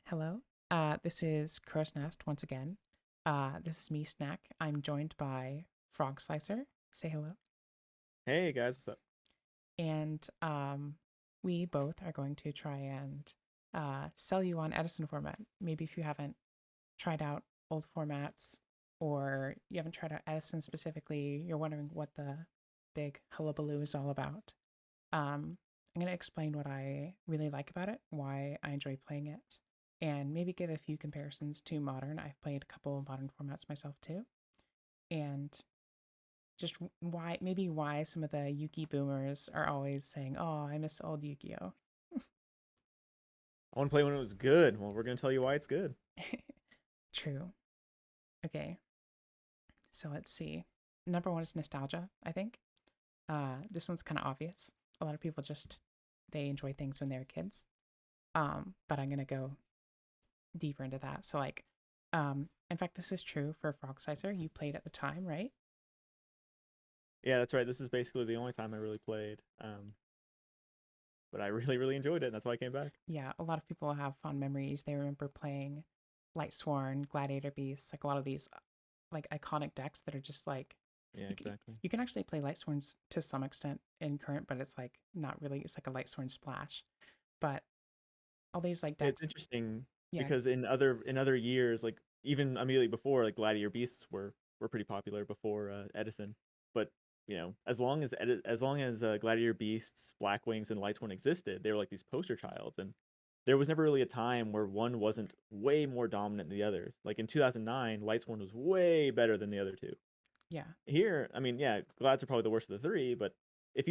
Hello. This is Crow's Nest once again. This is me, Snack. I'm joined by Frog Slicer. Say hello. Hey guys, what's up? And we both are going to try and sell you on Edison format. Maybe if you haven't tried out old formats or you haven't tried out Edison specifically, you're wondering what the big hullabaloo is all about. I'm going to explain what I really like about it, why I enjoy playing it, and maybe give a few comparisons to modern. I've played a couple of modern formats myself too, and just why some of the Yuki boomers are always saying, "Oh, I miss old Yu-Gi-Oh." I want to play when it was good. Well, we're gonna tell you why it's good. True. Okay, so let's see. Number one is nostalgia, I think. This one's kind of obvious. A lot of people just they enjoy things when they were kids. But I'm gonna go deeper into that. So in fact, this is true for Frog Sizer. You played at the time, right? Yeah, that's right. This is basically the only time I really played. But I really enjoyed it, and that's why I came back. Yeah, a lot of people have fond memories. They remember playing Light Sworn, Gladiator Beasts, like a lot of these like iconic decks that are just like Yeah, exactly. you can actually play Light Sworns to some extent in current, but it's like not really. It's like a Light Sworn splash. But all these like Yeah, it's decks, interesting yeah, because in other years, like even immediately before, like Gladiator Beasts were pretty popular before Edison. But as long as Gladiator Beasts, Black Wings, and Lights One existed, they were like these poster childs, and there was never really a time where one wasn't way more dominant than the others. Like in 2009, Lights One was way better than the other two. yeah, Here, I mean, yeah, Glads are probably the worst of the three, but if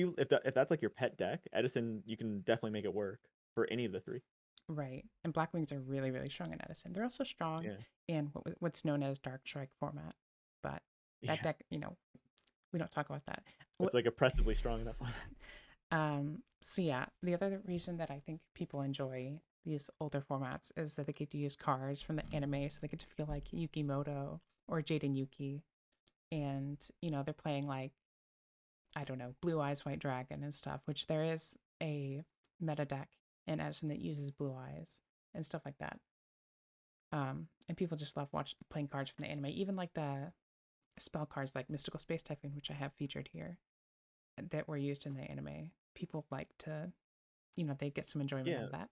that's like your pet deck, Edison, you can definitely make it work for any of the three. right. And Black Wings are really, really strong in Edison. They're also strong Yeah. in what's known as Dark Strike format. But that Yeah. deck, we don't talk about that. It's like oppressively strong enough. So yeah, the other reason that I think people enjoy these older formats is that they get to use cards from the anime, so they get to feel like Yukimoto or Jaden Yuki, and they're playing like I don't know, Blue Eyes White Dragon and stuff, which there is a meta deck in Edison that uses Blue Eyes and stuff like that. And people just love playing cards from the anime, even like the spell cards like Mystical Space Typhoon, which I have featured here, that were used in the anime. People like to, they get some enjoyment out Yeah. of that.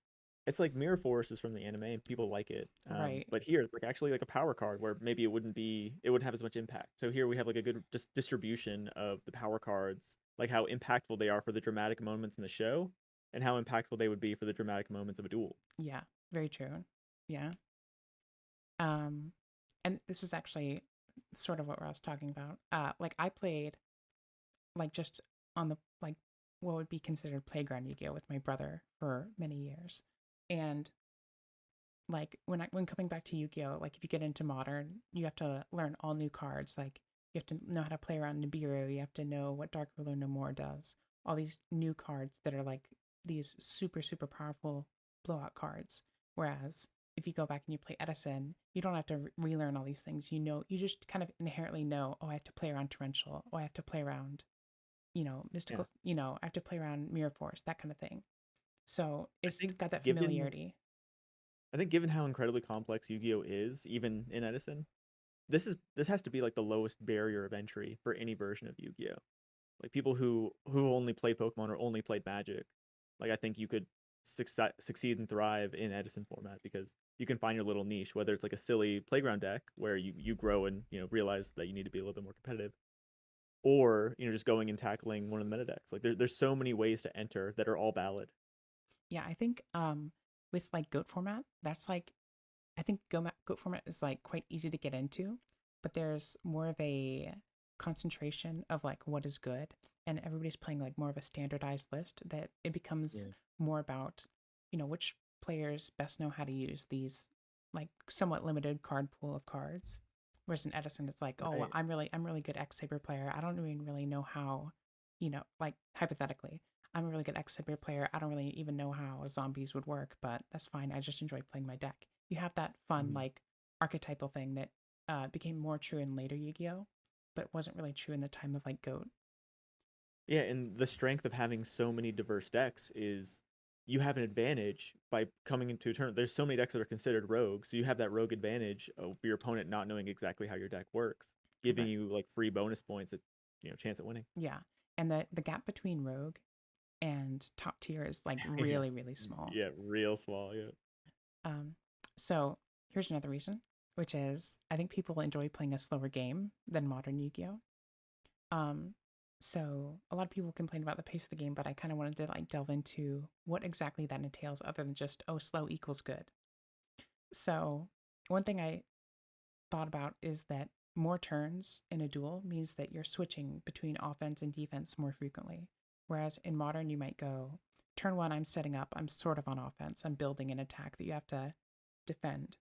It's like Mirror Force is from the anime and people like it. Right. But here it's like actually like a power card where maybe it wouldn't have as much impact. So here we have like a good distribution of the power cards, like how impactful they are for the dramatic moments in the show and how impactful they would be for the dramatic moments of a duel. Yeah. Very true. Yeah. Um, and this is actually sort of what I was talking about. Like I played like just on the like what would be considered playground Yu-Gi-Oh with my brother for many years, and like when coming back to Yu-Gi-Oh, like if you get into modern, you have to learn all new cards. Like you have to know how to play around Nibiru. You have to know what Dark Ruler No More does. All these new cards that are like these super powerful blowout cards. Whereas if you go back and you play Edison, you don't have to relearn all these things. You just kind of inherently know. Oh, I have to play around Torrential. Oh, I have to play around Yeah. mystical. I have to play around Mirror Force, that kind of thing. So I it's think got that given familiarity. I think given how incredibly complex Yu-Gi-Oh is, even in Edison, this has to be like the lowest barrier of entry for any version of Yu-Gi-Oh. Like people who only play Pokemon or only played Magic, like I think you could succeed and thrive in Edison format because you can find your little niche, whether it's like a silly playground deck where you grow and realize that you need to be a little bit more competitive, or just going and tackling one of the meta decks. Like there's so many ways to enter that are all valid. Yeah, I think with like goat format, that's like I think goat format is like quite easy to get into, but there's more of a concentration of like what is good, and everybody's playing like more of a standardized list that it becomes Yeah. more about which players best know how to use these like somewhat limited card pool of cards. Whereas in Edison, it's like, oh, well, Right. I'm really good X Saber player. I don't even really know how, like hypothetically, I'm a really good X Saber player. I don't really even know how zombies would work, but that's fine. I just enjoy playing my deck. You have that fun Mhm. like archetypal thing that became more true in later Yu-Gi-Oh, but wasn't really true in the time of like Goat. Yeah, and the strength of having so many diverse decks is you have an advantage by coming into a turn. There's so many decks that are considered rogue, so you have that rogue advantage over your opponent not knowing exactly how your deck works, giving Right. you like free bonus points at chance at winning. Yeah. And the gap between rogue and top tier is like Yeah, really, really small. yeah, real small. Yeah, Um, so here's another reason, which is I think people enjoy playing a slower game than modern Yu-Gi-Oh. Um, so a lot of people complain about the pace of the game, but I kind of wanted to like delve into what exactly that entails, other than just slow equals good. So one thing I thought about is that more turns in a duel means that you're switching between offense and defense more frequently. Whereas in modern, you might go, turn one, I'm setting up, I'm sort of on offense, I'm building an attack that you have to defend.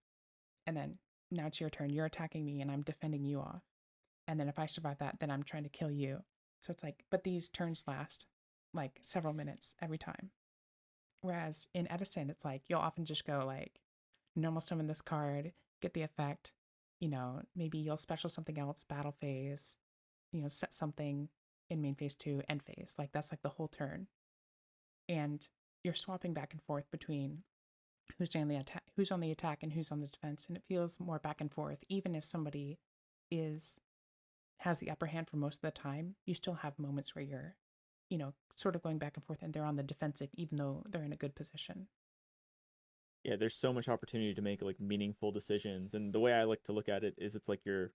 And then now it's your turn, you're attacking me and I'm defending you off. And then if I survive that, then I'm trying to kill you. So it's like, but these turns last like several minutes every time. Whereas in Edison, it's like you'll often just go like normal summon this card, get the effect, maybe you'll special something else, battle phase, set something in main phase two, end phase. Like that's like the whole turn. And you're swapping back and forth between who's on the attack and who's on the defense. And it feels more back and forth. Even if somebody is has the upper hand for most of the time, you still have moments where you're, sort of going back and forth and they're on the defensive even though they're in a good position. yeah. There's so much opportunity to make like meaningful decisions, and the way I like to look at it is it's like you're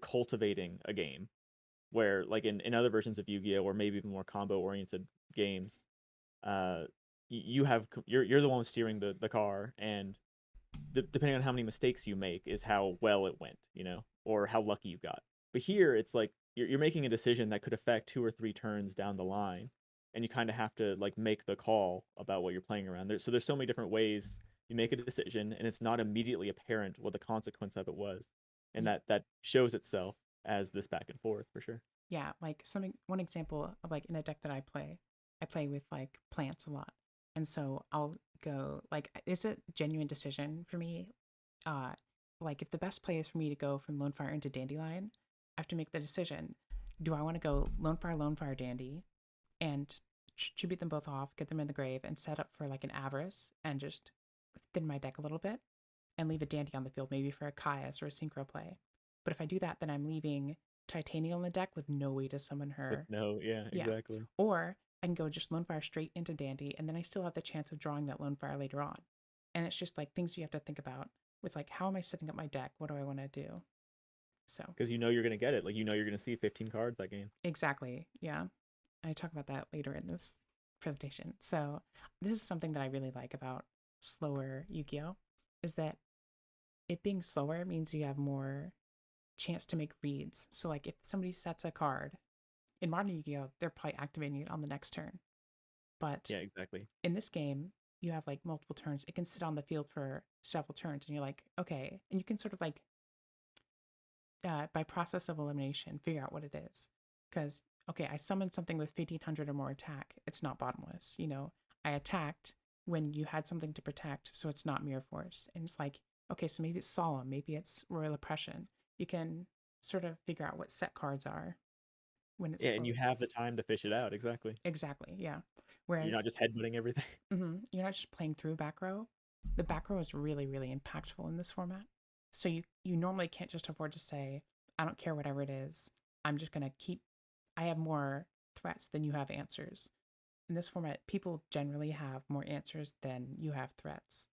cultivating a game where like in other versions of Yu-Gi-Oh or maybe even more combo oriented games, uh you have you're the one steering the car, and depending on how many mistakes you make is how well it went, or how lucky you got. But here it's like you're making a decision that could affect 2 or 3 turns down the line, and you kind of have to like make the call about what you're playing around. So there's so many different ways you make a decision, and it's not immediately apparent what the consequence of it was, and Yeah. that shows itself as this back and forth for sure. Yeah, like something one example of like in a deck that I play with like plants a lot. And so I'll go like it's a genuine decision for me. Uh like if the best play is for me to go from Lone Fire into Dandelion, I have to make the decision. Do I want to go Lone Fire, Dandy and tribute them both off, get them in the grave, and set up for like an Avarice and just thin my deck a little bit and leave a Dandy on the field, maybe for a Caius or a Synchro play. But if I do that, then I'm leaving Titania on the deck with no way to summon With her. no, yeah, Yeah. exactly. Or I can go just Lone Fire straight into Dandy, and then I still have the chance of drawing that Lone Fire later on. And it's just like things you have to think about with like, how am I setting up my deck? What do I want to do? So, Because you're gonna get it. Like you're gonna see 15 cards that game. exactly. Yeah. I talk about that later in this presentation. So, this is something that I really like about slower Yu Gi Oh! Is that it being slower means you have more chance to make reads. So like if somebody sets a card in modern Yu-Gi-Oh, they're probably activating it on the next turn. But Yeah, exactly. in this game, you have like multiple turns. It can sit on the field for several turns, and you're like, okay, and you can sort of like by process of elimination figure out what it is. Because okay, I summoned something with 1500 or more attack. It's not bottomless. I attacked when you had something to protect, so it's not Mirror Force. And it's like, okay, so maybe it's Solemn, maybe it's Royal Oppression. You can sort of figure out what set cards are when it's Yeah, and you slowed. have the time to fish it out. Exactly. Exactly, yeah. You're not Whereas just headbutting everything. you're not just playing through back row. The back row is really, really impactful in this format. So you normally can't just afford to say, I don't care whatever it is. I'm just gonna keep. I have more threats than you have answers. In this format, people generally have more answers than you have threats.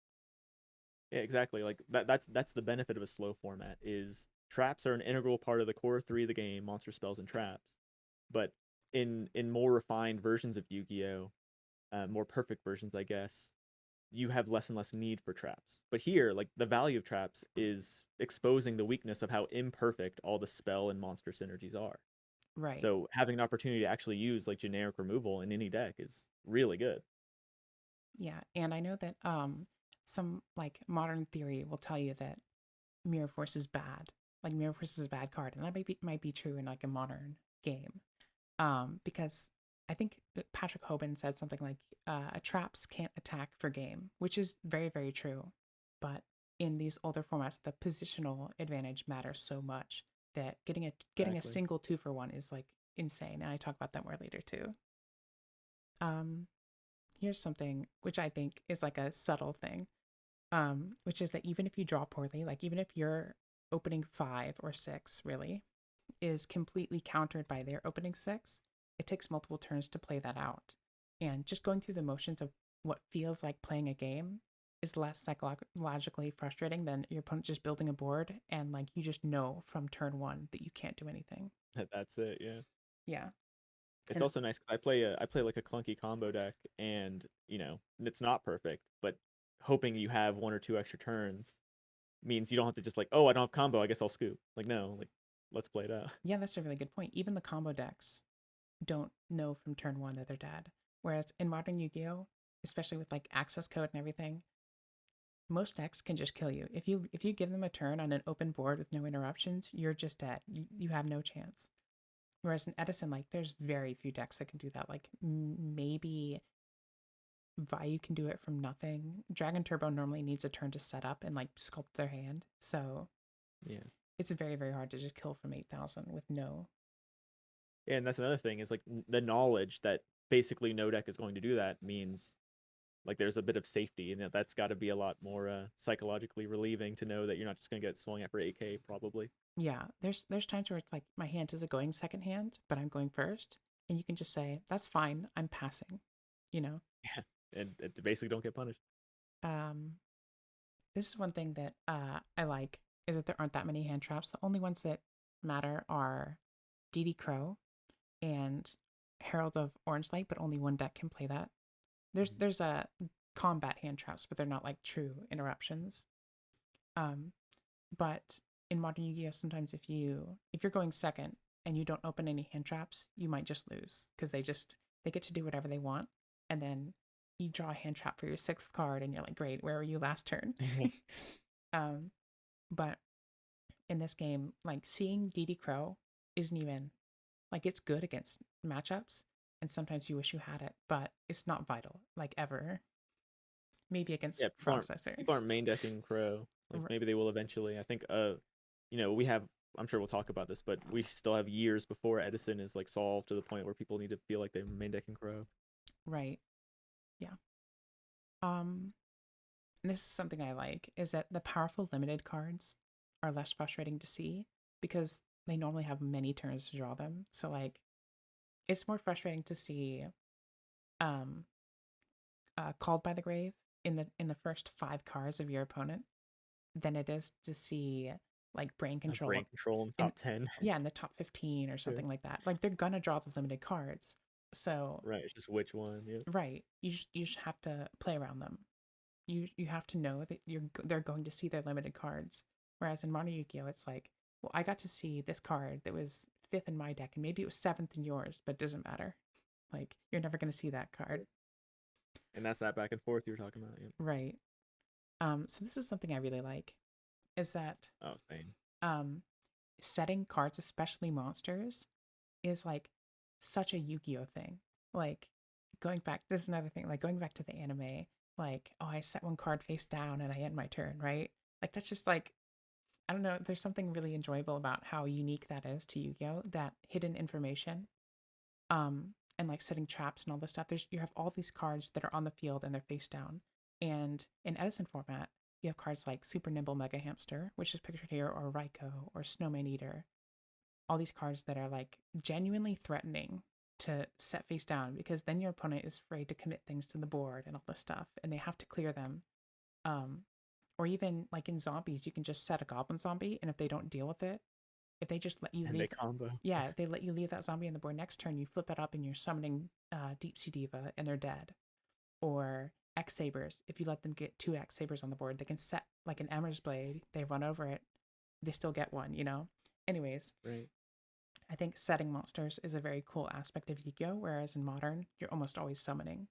Yeah, exactly. Like that's the benefit of a slow format is traps are an integral part of the core three of the game, monster spells and traps. But in more refined versions of Yu-Gi-Oh, more perfect versions, I guess, you have less and less need for traps. But here, like the value of traps is exposing the weakness of how imperfect all the spell and monster synergies are. Right. So having an opportunity to actually use like generic removal in any deck is really good. Yeah. And I know that some like modern theory will tell you that Mirror Force is bad. Like Mirror Force is a bad card. And that might be true in like a modern game. Because I think Patrick Hoban said something like traps can't attack for game, which is very, very true. But in these older formats, the positional advantage matters so much that getting a Exactly. single 2-for-1 is like insane. And I talk about that more later too. Um, here's something which I think is like a subtle thing, which is that even if you draw poorly, like even if your opening 5 or 6 really is completely countered by their opening 6, it takes multiple turns to play that out. And just going through the motions of what feels like playing a game is less psychologically frustrating than your opponent just building a board and like you just know from turn 1 that you can't do anything. That's it. Yeah. Yeah. It's And also nice because I play like a clunky combo deck, and it's not perfect, but hoping you have 1 or 2 extra turns means you don't have to just like, oh, I don't have combo, I guess I'll scoop. Like, no, like, let's play it out. yeah, that's a really good point. Even the combo decks don't know from turn 1 that they're dead. Whereas in modern Yu-Gi-Oh, especially with like access code and everything, most decks can just kill you. If you give them a turn on an open board with no interruptions, you're just dead. You have no chance. Whereas in Edison, like there's very few decks that can do that. Like maybe Vayu can do it from nothing. Dragon Turbo normally needs a turn to set up and like sculpt their hand. So Yeah. it's very, very hard to just kill from 8,000 with no. Yeah, and that's another thing is like the knowledge that basically no deck is going to do that means like there's a bit of safety, and that's got to be a lot more psychologically relieving to know that you're not just going to get swung at for 8K probably. Yeah, there's times where it's like my hand isn't going second hand, but I'm going first. And you can just say, that's fine, I'm passing, you know? Yeah, and it basically don't get punished. Um, this is one thing that I like is that there aren't that many hand traps. The only ones that matter are DD Crow and Herald of Orange Light, but only one deck can play that. Mhm. There's a combat hand traps, but they're not like true interruptions. Um, but in modern Yu-Gi-Oh, sometimes if you're going second and you don't open any hand traps, you might just lose because they get to do whatever they want, and then you draw a hand trap for your 6th card, and you're like, great, where were you last turn? um, but in this game, like seeing DD Crow isn't even like it's good against matchups, and sometimes you wish you had it, but it's not vital, like ever. Maybe against Yeah, processor. people aren't main decking Crow. Like maybe they will eventually. I think we have, I'm sure we'll talk about this, but we still have years before Edison is like solved to the point where people need to feel like they're main decking Crow. Right. Yeah. Um, and this is something I like is that the powerful limited cards are less frustrating to see because they normally have many turns to draw them. So like it's more frustrating to see um called by the grave in the first 5 cards of your opponent than it is to see like brain Like control brain control in the in top 10. yeah, in the top 15 or Yeah. something like that. Like they're gonna draw the limited cards. So Right, it's just which one. Yeah. right, you just have to play around them. You have to know that they're going to see their limited cards. Whereas in Mono Yu-Gi-Oh, it's like, well, I got to see this card that was 5th in my deck, and maybe it was 7th in yours, but it doesn't matter. Like you're never going to see that card, And that's that back and forth you were talking about. Yeah. right? So this is something I really like, is that Oh, same. um, setting cards, especially monsters, is like such a Yu-Gi-Oh thing. Like going back, this is another thing. Like going back to the anime, like oh, I set one card face down and I end my turn, right? Like that's just like I don't know. There's something really enjoyable about how unique that is to Yu-Gi-Oh. That hidden information, and like setting traps and all this stuff. You have all these cards that are on the field and they're face down. And in Edison format, you have cards like Super Nimble Mega Hamster, which is pictured here, or Raiko, or Snowman Eater. All these cards that are like genuinely threatening to set face down because then your opponent is afraid to commit things to the board and all this stuff, and they have to clear them. Um, or even like in zombies, you can just set a goblin zombie, and if they don't deal with it, if they just let you And they leave, combo. yeah, if they let you leave that zombie on the board next turn, you flip it up and you're summoning Deep Sea Diva, and they're dead. Or X Sabers, if you let them get 2 X Sabers on the board, they can set like an Emmer's Blade. They run over it, they still get one. Anyways, Right. I think setting monsters is a very cool aspect of Yu-Gi-Oh, whereas in modern, you're almost always summoning.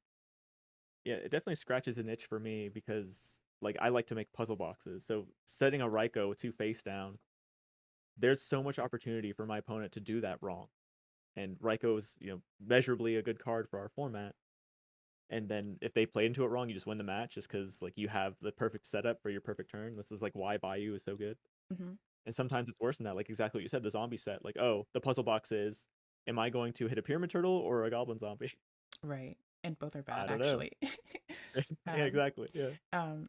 Yeah, it definitely scratches an itch for me because like I like to make puzzle boxes. So setting a Raiko with 2 face down, there's so much opportunity for my opponent to do that wrong. And Raiko's, measurably a good card for our format. And then if they play into it wrong, you just win the match just because like you have the perfect setup for your perfect turn. This is like why Bayou is so good. Mm-hmm. And sometimes it's worse than that, like exactly what you said, the zombie set. Like, oh, the puzzle box is, am I going to hit a pyramid turtle or a goblin zombie? Right. and both are I bad don't know. actually. Yeah, um, exactly. Yeah. um,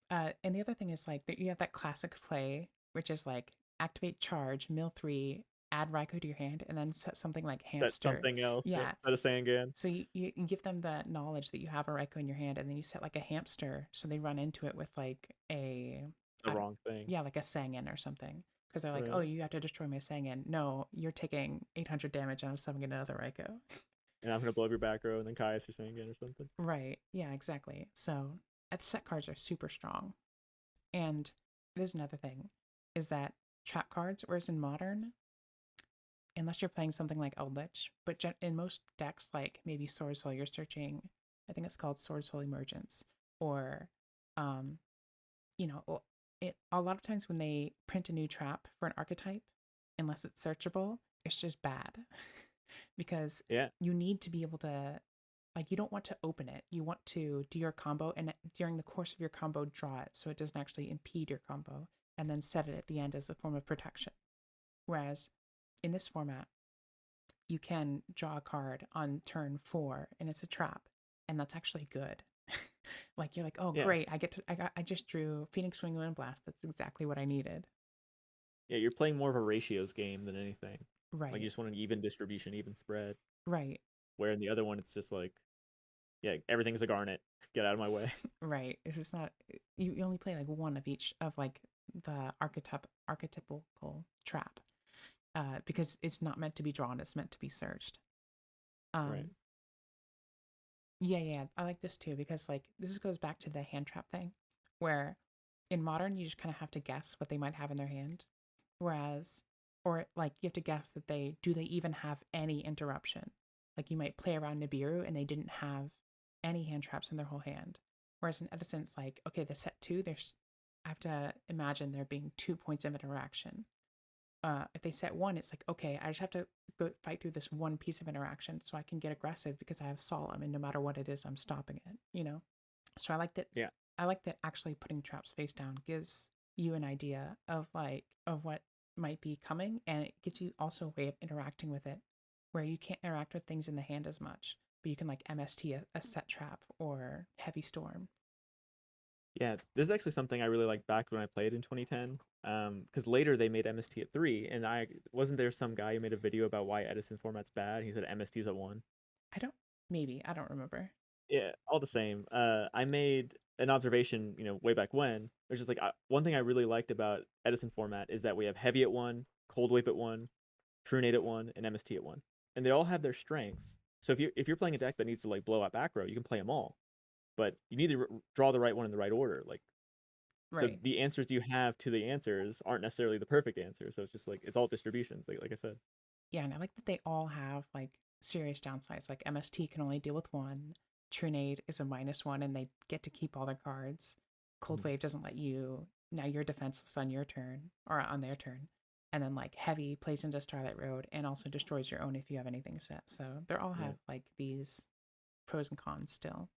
and the other thing is like that you have that classic play, which is like activate charge, mill three, add Raikou to your hand, and then set something like Set hamster. something else. Yeah. Yeah. Set a Sangan. So you give them the knowledge that you have a Raikou in your hand, and then you set like a hamster, so they run into it with like The I don't, wrong thing. yeah, like a Sangan or something. Because they're like, oh, Right. you have to destroy my Sangan. No, you're taking 800 damage, and I'm summoning another Raikou. And I'm gonna blow up your back row and then Caius your Sangan or something. Right. Yeah, exactly. So set cards are super strong. And there's another thing is that trap cards, whereas in modern, unless you're playing something like Eldritch, but in most decks, like maybe Sword Soul, you're searching, I think it's called Sword Soul Emergence, or, um, a lot of times when they print a new trap for an archetype, unless it's searchable, it's just bad because Yeah. you need to be able to, like, you don't want to open it. You want to do your combo and during the course of your combo, draw it so it doesn't actually impede your combo and then set it at the end as a form of protection. Whereas in this format, you can draw a card on turn 4 and it's a trap, and that's actually good. Like you're like, oh Yeah. great, I just drew Phoenix Wing Wind Blast. That's exactly what I needed. Yeah. You're playing more of a ratios game than anything. Like you Right, just want an even distribution, even spread. right, Where in the other one, it's just like, yeah, everything's a garnet. Get out of my way. right. It's just not you only play like one of each of like the archetypical trap. Because it's not meant to be drawn, it's meant to be searched. Right. Um, yeah, I like this too because like this goes back to the hand trap thing, where in modern you just kind of have to guess what they might have in their hand, whereas or like you have to guess that they even have any interruption. Like you might play around Nibiru and they didn't have any hand traps in their whole hand, whereas in Edison it's like okay, the set two there's I have to imagine there being 2 points of interaction. If they set one, it's like, okay, I just have to go fight through this one piece of interaction so I can get aggressive because I have Solemn and no matter what it is, I'm stopping it. So I like that. Yeah. I like that actually putting traps face down gives you an idea of what might be coming, and it gives you also a way of interacting with it where you can't interact with things in the hand as much, but you can like MST a set trap or heavy storm. Yeah, this is actually something I really liked back when I played in 2010. Because later they made MST at 3, and I wasn't there some guy who made a video about why Edison format's bad. He said MST's at 1. I don't maybe I don't remember. Yeah, all the same. I made an observation, way back when, which is like one thing I really liked about Edison format is that we have heavy at 1, cold wave at 1, true nade at 1, and MST at 1, and they all have their strengths. So if you're playing a deck that needs to like blow out back row, you can play them all, but you need to draw the right one in the right order. Like so Right. the answers you have to the answers aren't necessarily the perfect answer. So it's just like it's all distributions, like I said. Yeah, and I like that they all have like serious downsides. Like MST can only deal with one. Trinade is a -1 and they get to keep all their cards. Cold Mhm. Wave doesn't let you now you're defenseless on your turn or on their turn. And then like Heavy plays into Starlight Road and also destroys your own if you have anything set. So they all Yeah. have like these pros and cons still.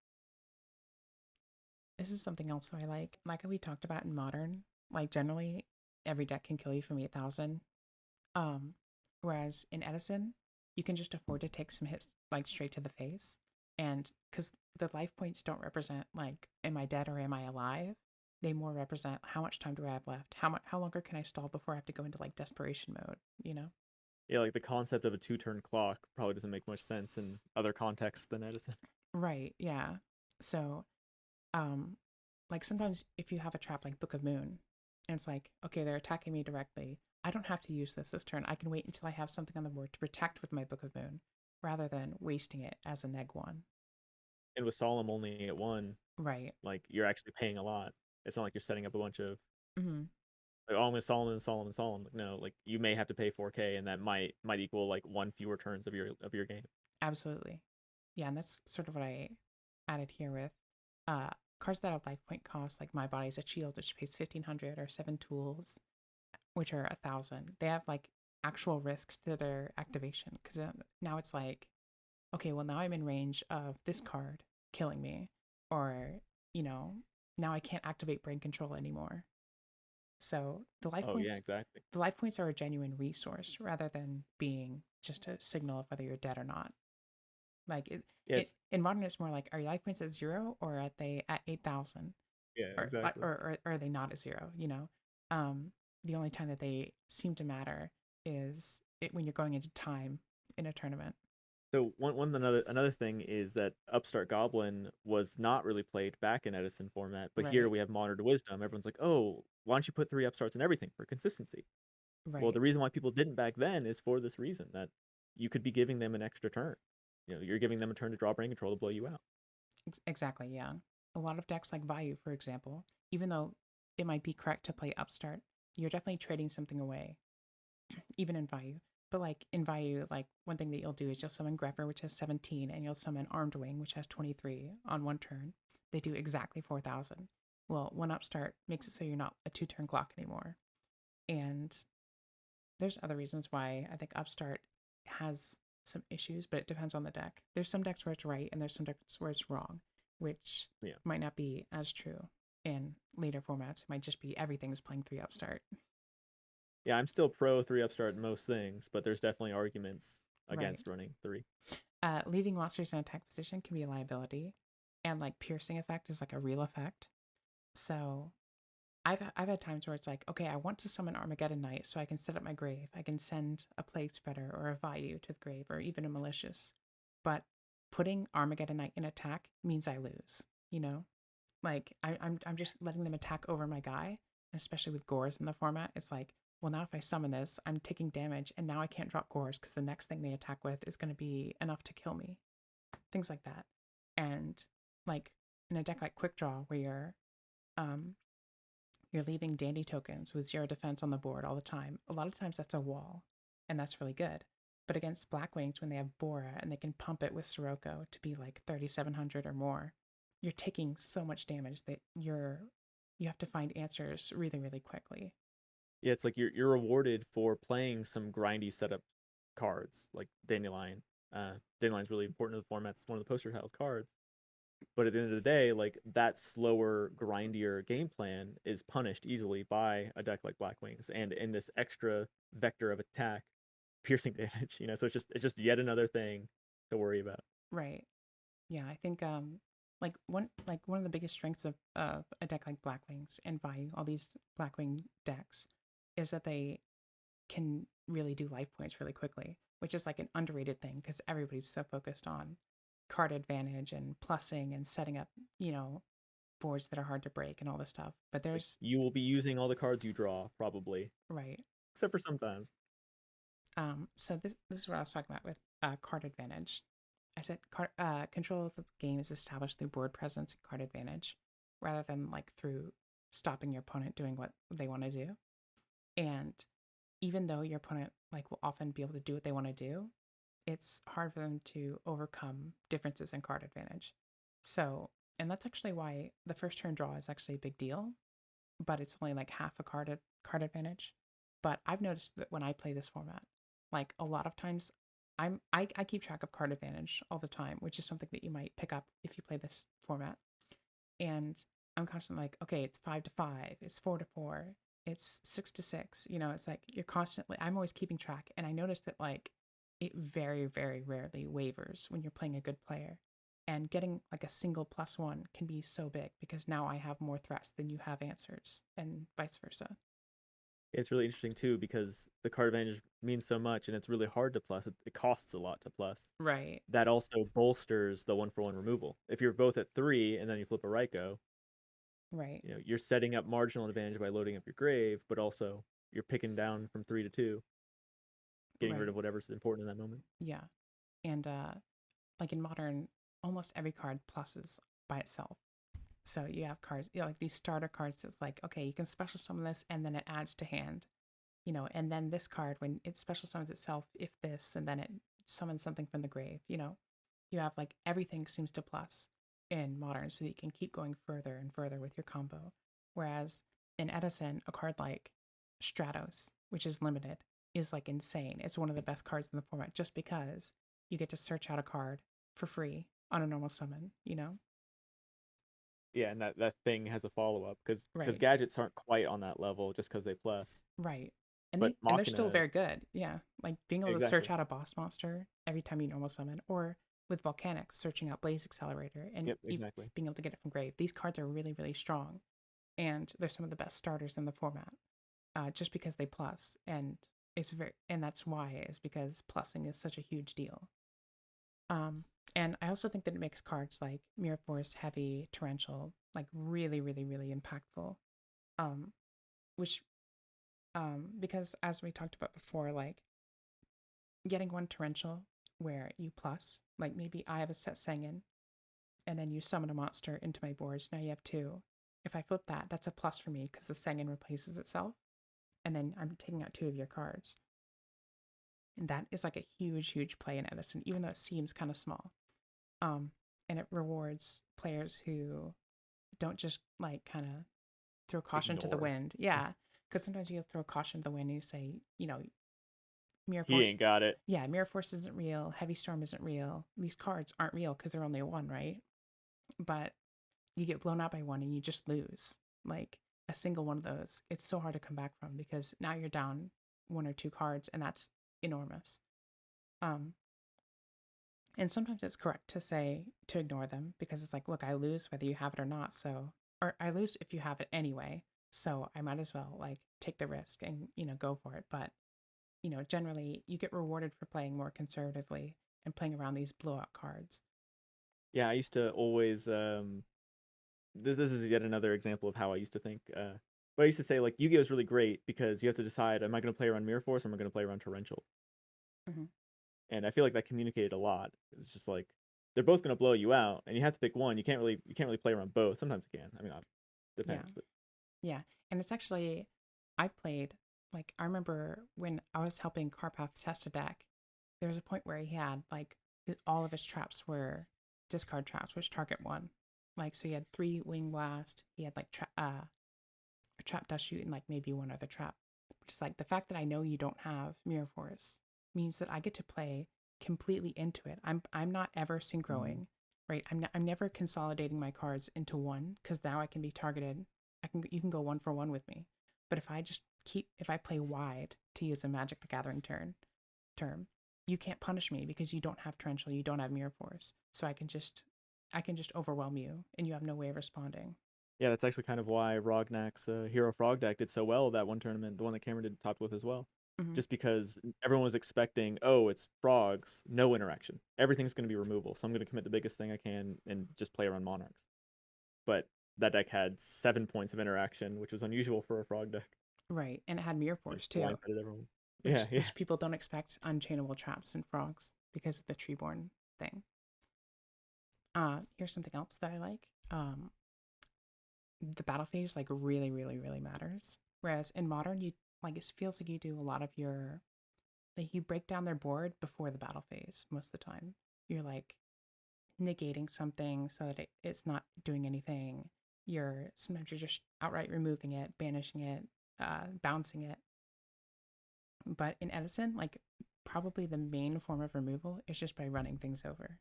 This is something else I like we talked about in modern, like generally every deck can kill you from 8,000. Um, Whereas in Edison, you can just afford to take some hits like straight to the face. And because the life points don't represent like, am I dead or am I alive? They more represent how much time do I have left? How longer can I stall before I have to go into like desperation mode? Yeah, like the concept of a two-turn clock probably doesn't make much sense in other contexts than Edison. Right, yeah. So, um, like sometimes if you have a trap like Book of Moon, and it's like, okay, they're attacking me directly. I don't have to use this turn. I can wait until I have something on the board to protect with my Book of Moon, rather than wasting it as a neg one. And with Solemn only at 1, Right. like you're actually paying a lot. It's not like you're setting up a bunch of Hmm. like, oh, I'm gonna Solemn and Solemn and Solemn. Like, no, like you may have to pay 4K, and that might equal like one fewer turns of your game. Absolutely. Yeah, and that's sort of what I added here with uh cards that have life point cost, like My Body's a Shield, which pays 1,500, or Seven Tools, which are 1,000. They have like actual risks to their activation because now it's like, okay, well now I'm in range of this card killing me, or you know, now I can't activate Brain Control anymore. So Oh yeah, exactly. the life points are a genuine resource rather than being just a signal of whether you're dead or not. Like Yeah, it it's in modern, it's more like, are your life points at 0 or are they at 8,000? yeah, Or like exactly. or are they not at 0? Um, the only time that they seem to matter is when you're going into time in a tournament. So another thing is that Upstart Goblin was not really played back in Edison format, but here Right, we have Modern Wisdom. Everyone's like, oh, why don't you put three upstarts in everything for consistency? Well, the right. reason why people didn't back then is for this reason that you could be giving them an extra turn. You're giving them a turn to draw brain control to blow you out. Exactly, yeah. A lot of decks like Vayu, for example, even though it might be correct to play Upstart, you're definitely trading something away, even in Vayu. But like in Vayu, like one thing that you'll do is you'll summon Grepper, which has 17, and you'll summon Armed Wing, which has 23 on one turn. They do exactly 4,000. Well, one Upstart makes it so you're not a two-turn clock anymore. And there's other reasons why I think Upstart has some issues, but it depends on the deck. There's some decks where it's right, and there's some decks where it's wrong, which Yeah. might not be as true in later formats. It might just be everything's playing three Upstart. Yeah, I'm still pro three upstart in most things, but there's definitely arguments Right. against running three. Leaving monsters in attack position can be a liability, and like piercing effect is like a real effect. So I've had times where it's like, okay, I want to summon Armageddon Knight so I can set up my grave. I can send a Plague Spreader or a Vayu to the grave or even a Malicious. But putting Armageddon Knight in attack means I lose. You know, like I'm just letting them attack over my guy, especially with Gores in the format. It's like, well, now if I summon this, I'm taking damage, and now I can't drop Gores because the next thing they attack with is going to be enough to kill me. Things like that, and like in a deck like Quick Draw where um you're leaving dandy tokens with 0 defense on the board all the time. A lot of times that's a wall, and that's really good. But against Black Wings, when they have Bora and they can pump it with Sirocco to be like 3,700 or more, you're taking so much damage that you have to find answers really, really quickly. Yeah, it's like you're rewarded for playing some grindy setup cards like Dandelion. Dandelion's really important to the format. It's one of the poster child cards. But at the end of the day, like that slower, grindier game plan is punished easily by a deck like Black Wings, and in this extra vector of attack, piercing damage. So it's just yet another thing to worry about. Right. Yeah, I think like one of the biggest strengths of a deck like Black Wings and Vayu, all these Blackwing decks, is that they can really do life points really quickly, which is like an underrated thing because everybody's so focused on card advantage and plussing and setting up, you know, boards that are hard to break and all this stuff. But Like there's you will be using all the cards you draw probably, right. except for sometimes. So this is what I was talking about with card advantage. I said control of the game is established through board presence and card advantage, rather than like through stopping your opponent doing what they want to do. And even though your opponent like will often be able to do what they want to do, it's hard for them to overcome differences in card advantage. So, and that's actually why the first turn draw is actually a big deal, but it's only like half a card advantage. But I've noticed that when I play this format, like a lot of times I keep track of card advantage all the time, which is something that you might pick up if you play this format. And I'm constantly like, okay, it's 5 to 5, it's 4 to 4, it's 6 to 6. It's like you're constantly. I'm always keeping track, and I noticed that like it very, very rarely wavers when you're playing a good player. And getting like a single +1 can be so big because now I have more threats than you have answers, and vice versa. It's really interesting too because the card advantage means so much, and it's really hard to plus. It costs a lot to plus. Right, That also bolsters the 1-for-1 removal. If you're both at 3 and then you flip a Ryko, right, you're setting up marginal advantage by loading up your grave, but also you're picking down from 3 to 2, getting rid right. of whatever's important in that moment. Yeah. And like in modern, almost every card pluses by itself. So you have cards, like these starter cards that's like, okay, you can special summon this and then it adds to hand, and then this card, when it special summons itself, if this, and then it summons something from the grave, you have like everything seems to plus in modern so that you can keep going further and further with your combo. Whereas in Edison, a card like Stratos, which is limited, is like insane. It's one of the best cards in the format just because you get to search out a card for free on a normal summon. Yeah, and that thing has a follow up because Right. gadgets aren't quite on that level just because they plus. Right. And But they're still Machina, very good. Yeah. Like being able to search exactly. out a boss monster every time you normal summon, or with Volcanic, searching out Blaze Accelerator and Yep, exactly. being able to get it from grave. These cards are really, really strong, and they're some of the best starters in the format, just because they plus. And that's why, is because plussing is such a huge deal. And I also think that it makes cards like Mirror Force, Heavy, Torrential, like really, really, really impactful. Um, which, because as we talked about before, like getting one Torrential where you plus, like maybe I have a set Sengen, and then you summon a monster into my boards. Now you have two. If I flip that, that's a plus for me because the Sengen replaces itself, and then I'm taking out two of your cards. And that is like a huge, huge play in Edison, even though it seems kind of small. And it rewards players who don't just like kind of throw caution to the Ignore. wind. Yeah, because sometimes you throw caution to the wind and you say, Mirror He Force. ain't got it. Yeah, Mirror Force isn't real. Heavy Storm isn't real. These cards aren't real because they're only a one, right? But you get blown out by one and you just lose. Like a single one of those, it's so hard to come back from because now you're down one or two cards, and that's enormous. Um, and sometimes it's correct to say to ignore them because it's like, look, I lose whether you have it or not. So, or I lose if you have it anyway. So I might as well like take the risk and, go for it. But, generally you get rewarded for playing more conservatively and playing around these blowout cards. Yeah, I used to always this is yet another example of how I used to think. But I used to say like Yu-Gi-Oh is really great because you have to decide, am I going to play around Mirror Force or am I going to play around Torrential? Mm-hmm. And I feel like that communicated a lot. It's just like they're both going to blow you out, and you have to pick one. You can't really play around both. Sometimes you can. I mean, Yeah. depends. But Yeah. And it's actually, I've played, like, I remember when I was helping Carpath test a deck, there was a point where he had, like, all of his traps were discard traps, which target one. Like, so he had 3 Wing Blast, he had, like, a Trap Dust Shoot, and, like, maybe one other trap. Just, like, the fact that I know you don't have Mirror Force means that I get to play completely into it. I'm not ever synchroing, right? I'm never consolidating my cards into one because now I can be targeted. You can go one for one with me. But if I play wide, to use a Magic the Gathering term, you can't punish me because you don't have Torrential, you don't have Mirror Force. So I can just overwhelm you and you have no way of responding. yeah, that's actually kind of why Rognak's Hero Frog deck did so well that one tournament, the one that Cameron did topped with as well. Mm-hmm. Just because everyone was expecting, oh, it's frogs, no interaction. Everything's going to be removal. So I'm going to commit the biggest thing I can and just play around Monarchs. But that deck had 7 points of interaction, which was unusual for a frog deck. Right, and it had Mirror It Force just too, blindsided everyone. Yeah, which yeah. which people don't expect unchainable traps and frogs because of the treeborn thing. Here's something else that I like. The battle phase like really, really, really matters. Whereas in modern, you like it feels like you do a lot of your like you break down their board before the battle phase most of the time. You're like negating something so that it's not doing anything. Sometimes you're just outright removing it, banishing it, bouncing it. But in Edison, like probably the main form of removal is just by running things over.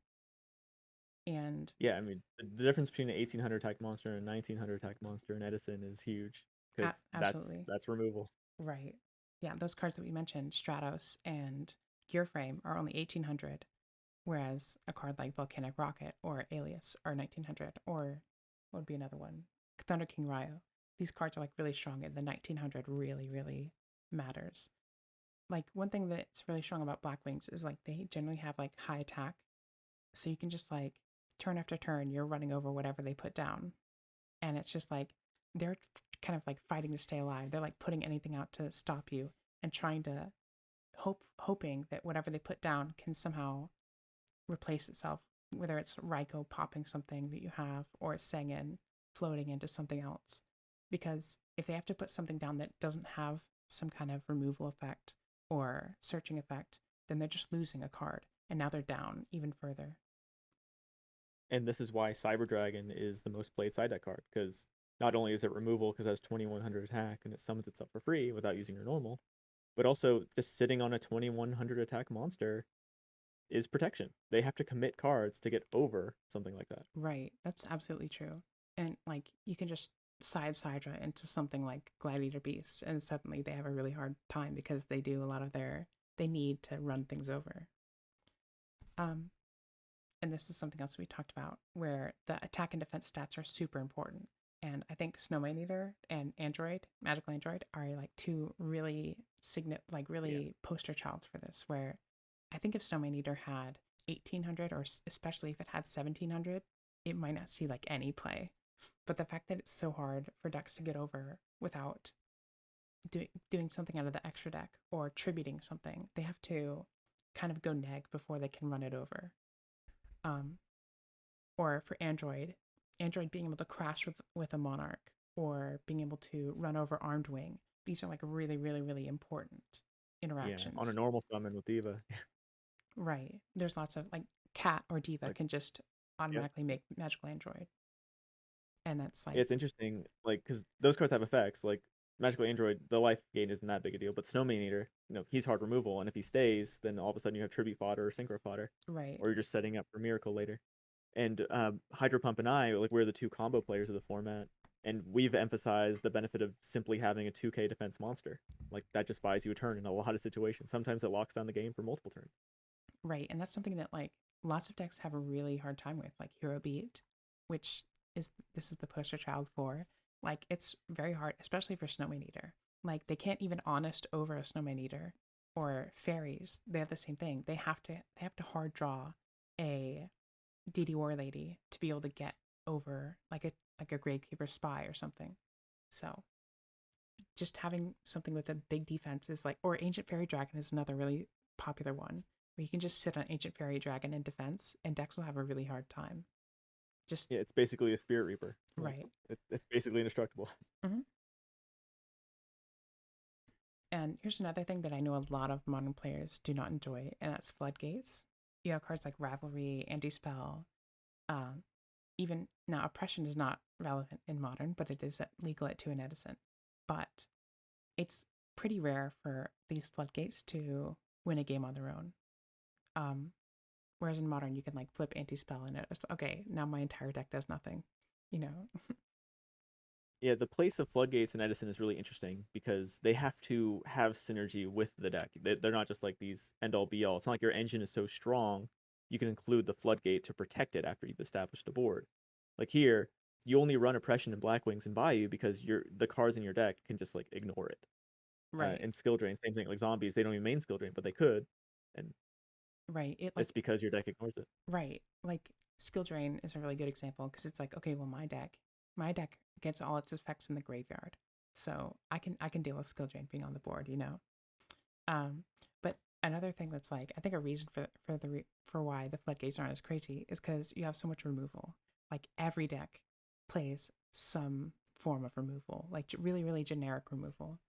And Yeah, I mean, the difference between an 1800 attack monster and a 1900 attack monster in Edison is huge because that's absolutely that's removal. right. Yeah, those cards that we mentioned, Stratos and Gearframe, are only 1800, whereas a card like Volcanic Rocket or Alias are 1900, or what would be another one? Thunder King Ryo. These cards are like really strong, and the 1900 really, really matters. Like one thing that's really strong about Black Wings is like they generally have like high attack, so you can just like turn after turn, you're running over whatever they put down, and it's just like they're kind of like fighting to stay alive. They're like putting anything out to stop you and trying to hoping that whatever they put down can somehow replace itself, whether it's Raiko popping something that you have or Sengen floating into something else. Because if they have to put something down that doesn't have some kind of removal effect or searching effect, then they're just losing a card. And now they're down even further. And this is why Cyber Dragon is the most played side deck card because not only is it removal because it has 2100 attack and it summons itself for free without using your normal, but also just sitting on a 2100 attack monster is protection. They have to commit cards to get over something like that. Right. That's absolutely true. And like you can just side Sidra into something like Gladiator Beasts, and suddenly they have a really hard time because they do a lot of they need to run things over. Um, and this is something else we talked about, where the attack and defense stats are super important. And I think Snowman Eater and Android, Magical Android, are like two really Yeah. really poster childs for this. Where I think if Snowman Eater had 1800, or especially if it had 1700, it might not see like any play. But the fact that it's so hard for decks to get over without doing something out of the extra deck or tributing something, they have to kind of go neg before they can run it over. Um, or for Android being able to crash with a Monarch or being able to run over Armed Wing. These are like really, really, really important Yeah. On a interactions. normal summon with Diva. Right. There's lots of like Cat or Diva Like, can just yep. automatically make Magical Android. And that's Yeah, like, it's interesting, like, because those cards have effects. Like Magical Android, the life gain isn't that big a deal, but Snowman Eater, he's hard removal, and if he stays, then all of a sudden you have tribute fodder or synchro fodder, right, or you're just setting up for Miracle later. And Hydro Pump and I, like, we're the two combo players of the format, and we've emphasized the benefit of simply having a 2K defense monster. Like that just buys you a turn in a lot of situations. Sometimes it locks down the game for multiple turns. right. And that's something that like lots of decks have a really hard time with, like Hero Beat, which this is the poster child for. Like it's very hard, especially for Snowman Eater. Like they can't even honest over a Snowman Eater, or fairies. They have the same thing. They have to hard draw a DD War Lady to be able to get over like a Gravekeeper Spy or something. So just having something with a big defense is like, or Ancient Fairy Dragon is another really popular one where you can just sit on Ancient Fairy Dragon in defense and decks will have a really hard time. Just Yeah, it's basically a Spirit Reaper. Like right. it's basically indestructible. Mm-hmm. And here's another thing that I know a lot of modern players do not enjoy, and that's Floodgates. You have cards like Ravelry, Anti-Spell. Um, Even now, Oppression is not relevant in modern, but it is legal at 2 in Edison. But it's pretty rare for these Floodgates to win a game on their own. Um, Whereas in modern, you can like flip Anti-Spell and it's okay, now my entire deck does nothing, you know? Yeah, the place of Floodgates and Edison is really interesting because they have to have synergy with the deck. They're not just like these end all be all. It's not like your engine is so strong you can include the Floodgate to protect it after you've established a board. Like here, you only run Oppression and Blackwings and Bayou because the cards in your deck can just like ignore it. Right, And Skill Drain, same thing. Like zombies, they don't even main Skill Drain, but they could, and right. It it's like, because your deck ignores it. right. Like Skill Drain is a really good example because it's like, okay, well, my deck gets all its effects in the graveyard. So I can deal with Skill Drain being on the board, you know? Um, but another thing that's like I think a reason for why the floodgates aren't as crazy is because you have so much removal. Like every deck plays some form of removal, like really really generic removal.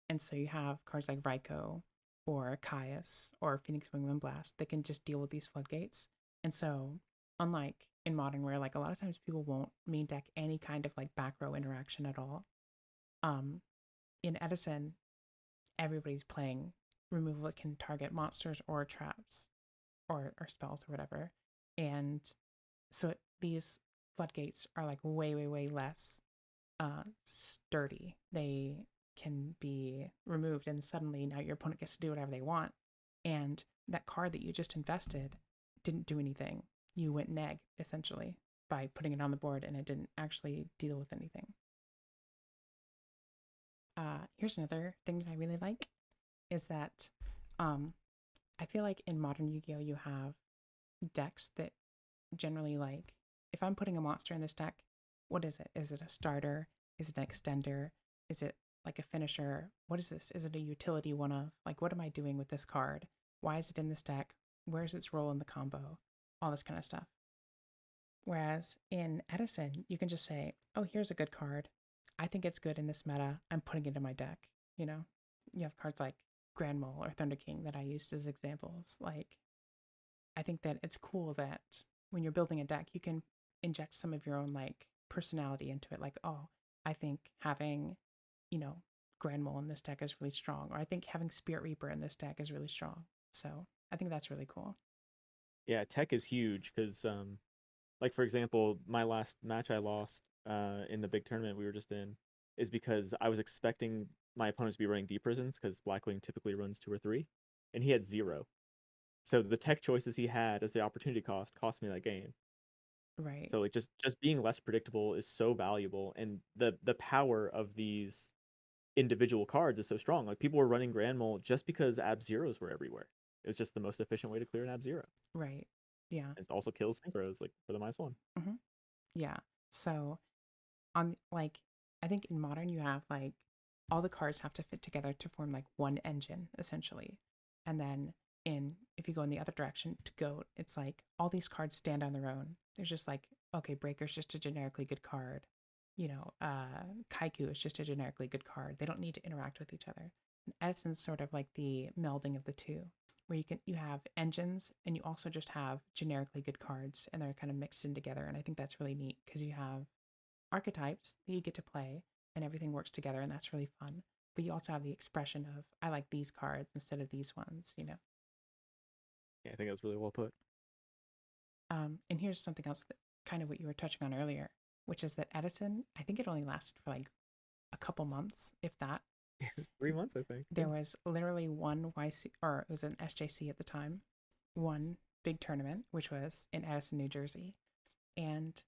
And so you have cards like Ryko or Caius or Phoenix Wingman Blast that can just deal with these floodgates. And so unlike in modern where like a lot of times people won't main deck any kind of like back row interaction at all, um in Edison everybody's playing removal that can target monsters or traps or spells or whatever. And so these floodgates are like way, way, way less sturdy. They can be removed, and suddenly now your opponent gets to do whatever they want. And that card that you just invested didn't do anything. You went neg essentially by putting it on the board, and it didn't actually deal with anything. Here's another thing that I really like is that um, I feel like in modern Yu-Gi-Oh you have decks that generally like if I'm putting a monster in this deck, what is it? Is it a starter? Is it an extender? Is it like a finisher? What is this? Is it a utility one of? Like what am I doing with this card? Why is it in this deck? Where's its role in the combo? All this kind of stuff. Whereas in Edison, you can just say, "Oh, here's a good card. I think it's good in this meta. I'm putting it in my deck." You know, you have cards like Grand Mole or Thunder King that I used as examples. Like, I think that it's cool that when you're building a deck, you can inject some of your own like personality into it. Like, oh, I think having, you know, Grand Mole in this deck is really strong, or I think having Spirit Reaper in this deck is really strong. So I think that's really cool. Yeah, tech is huge because like for example, my last match I lost in the big tournament we were just in is because I was expecting my opponents to be running deep prisons because Blackwing typically runs two or three, and he had zero. So the tech choices he had as the opportunity cost me that game. Right. So like just being less predictable is so valuable, and the power of these individual cards is so strong. Like people were running Grand Mole just because Ab Zeros were everywhere. It was just the most efficient way to clear an Ab Zero. Right. Yeah. It also kills synchros like for the -1. Hmm. Yeah. So on like I think in modern you have like all the cards have to fit together to form like one engine essentially. And then in if you go in the other direction to Goat, it's like all these cards stand on their own. There's just like, okay, Breaker's just a generically good card. Kaiku is just a generically good card. They don't need to interact with each other. And Edison's sort of like the melding of the two, where you have engines and you also just have generically good cards and they're kind of mixed in together. And I think that's really neat because you have archetypes that you get to play and everything works together and that's really fun. But you also have the expression of I like these cards instead of these ones. Yeah, I think that was really well put. And here's something else that kind of what you were touching on earlier, which is that Edison, I think it only lasted for like a couple months, if that. It was 3 months, I think. Yeah. There was literally one YC, or it was an SJC at the time, one big tournament, which was in Edison, New Jersey. And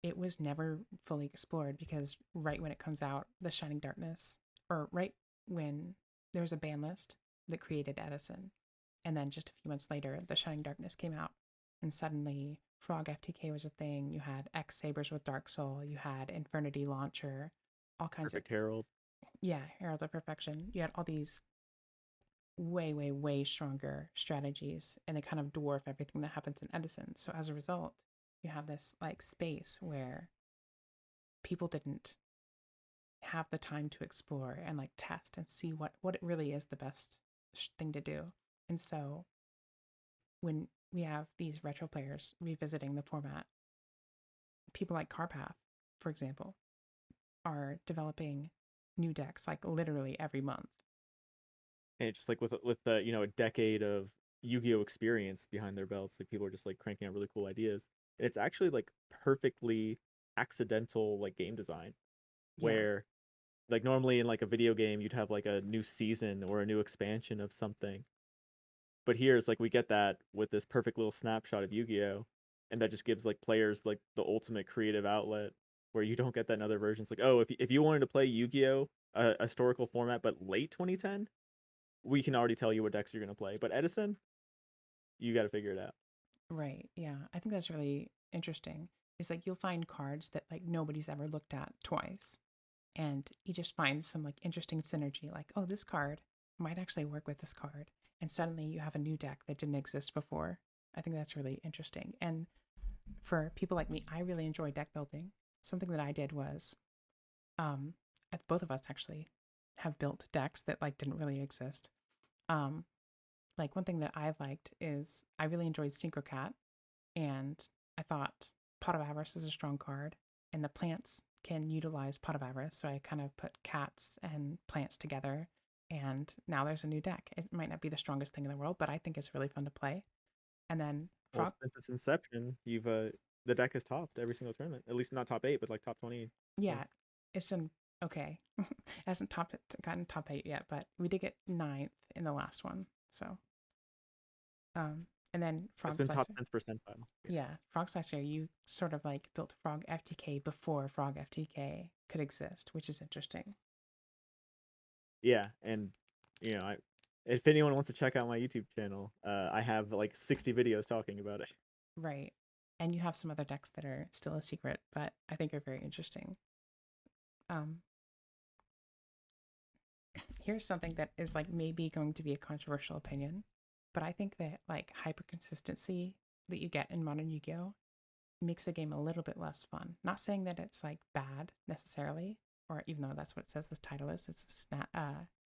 it was never fully explored because right when it comes out, the Shining Darkness, or right when there was a ban list that created Edison, and then just a few months later, the Shining Darkness came out, and suddenly Frog FTK was a thing. You had X Sabers with Dark Soul, you had Infernity Launcher, all kinds of Perfect Herald. yeah, Herald of Perfection. You had all these way, way, way stronger strategies, and they kind of dwarf everything that happens in Edison. So as a result, you have this like space where people didn't have the time to explore and like test and see what it really is the best thing to do. And so when we have these retro players revisiting the format, people like Carpath, for example, are developing new decks like literally every month. And just like with the a decade of Yu-Gi-Oh experience behind their belts, like people are just like cranking out really cool ideas. And it's actually like perfectly accidental like game design Yeah, where like normally in like a video game you'd have like a new season or a new expansion of something. But here it's like we get that with this perfect little snapshot of Yu-Gi-Oh, and that just gives like players like the ultimate creative outlet where you don't get that in other versions. Like, oh, if you wanted to play Yu-Gi-Oh, a historical format, but late 2010, we can already tell you what decks you're gonna play. But Edison, you got to figure it out. right. Yeah, I think that's really interesting. Is like you'll find cards that like nobody's ever looked at twice, and you just find some like interesting synergy. Like, oh, this card might actually work with this card, and suddenly you have a new deck that didn't exist before. I think that's really interesting. And for people like me, I really enjoy deck building. Something that I did was, um, both of us actually have built decks that like didn't really exist. Um, like one thing that I liked is I really enjoyed Synchrocat, and I thought Pot of Avarice is a strong card, and the plants can utilize Pot of Avarice. So I kind of put cats and plants together, and now there's a new deck. It might not be the strongest thing in the world, but I think it's really fun to play. And then Well, Frog, since its inception, you've the deck has topped every single tournament. At least not top 8, but like top 20. Yeah. yeah, it's an okay. It hasn't gotten top 8 yet, but we did get ninth in the last one. So, and then It's Frog been top Slicer. 10th percentile. Yeah. Yeah, Frog Slicer, you sort of like built Frog FTK before Frog FTK could exist, which is interesting. Yeah, and if anyone wants to check out my YouTube channel, I have like 60 videos talking about it. Right. And you have some other decks that are still a secret, but I think are very interesting. Um, Here's something that is like maybe going to be a controversial opinion, but I think that like hyper consistency that you get in modern Yu-Gi-Oh makes the game a little bit less fun. Not saying that it's like bad necessarily, or even though that's what it says the title is, it's